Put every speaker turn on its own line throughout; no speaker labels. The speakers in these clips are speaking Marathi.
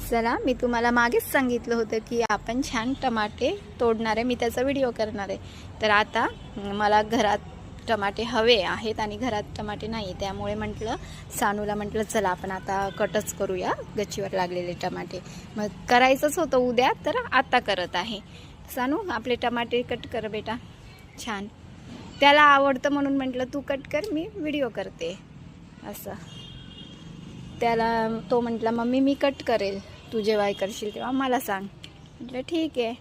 चला, मी तुम्हाला मागेच सांगितलं होतं की आपण छान टमाटे तोडणार आहे, मी त्याचा व्हिडिओ करणार आहे. तर आता मला घरात टमाटे हवे आहेत आणि घरात टमाटे नाही, त्यामुळे म्हटलं सानूला म्हटलं चला आपण आता कटच करूया गच्चीवर लागलेले टमाटे. मग करायचंच होतं उद्या, तर आता करत आहे. सानू आपले टमाटे कट कर बेटा. छान, त्याला आवडतं म्हणून म्हटलं तू कट कर, मी व्हिडिओ करते. असं त्याला तो म्हटला मम्मी मी कट करेल, तू जेव्हा करशील तेव्हा मला सांग. म्हटलं ठीक आहे.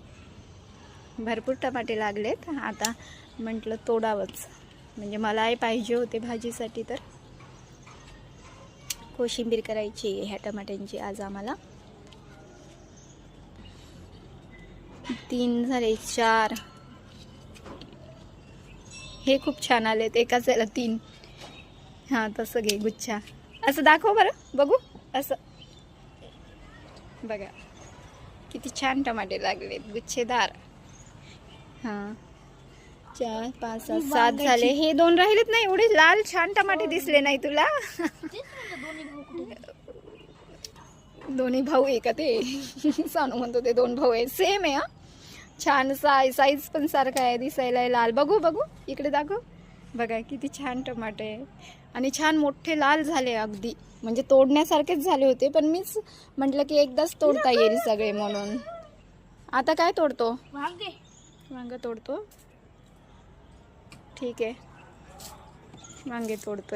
भरपूर टमाटे लागलेत, आता म्हटलं तोडावंच, म्हणजे मलाही पाहिजे होते भाजीसाठी. तर कोशिंबीर करायची ह्या टमाट्यांची आज आम्हाला. 3 झाले, 4. हे खूप छान आलेत, एकाच याला 3. हां तसं घे गुच्छा, असं दाखव बरं बघू. असं बघा किती छान टमाटे लागलेत, गुच्छेदार. हां 4 5 6 7 झाले. हे 2 राहिलेत ना, एवढे लाल छान टमाटे दिसले नाही तुला? दोन्ही भाऊ आहे का ते? सानू म्हणतो ते 2 भाऊ आहे, सेम आहे. छान साईज पण सारखा आहे, दिसायला लाल. बघू बघू इकडे दाखव. बघा किती छान टमाटे आहे आणि छान मोठे लाल झाले अगदी, म्हणजे तोडण्यासारखेच झाले होते, पण मीच म्हटलं की एकदाच तोडता येईल सगळे म्हणून. आता काय तोडतो? वांगे तोडतो. ठीक आहे, वांगे तोडतोय.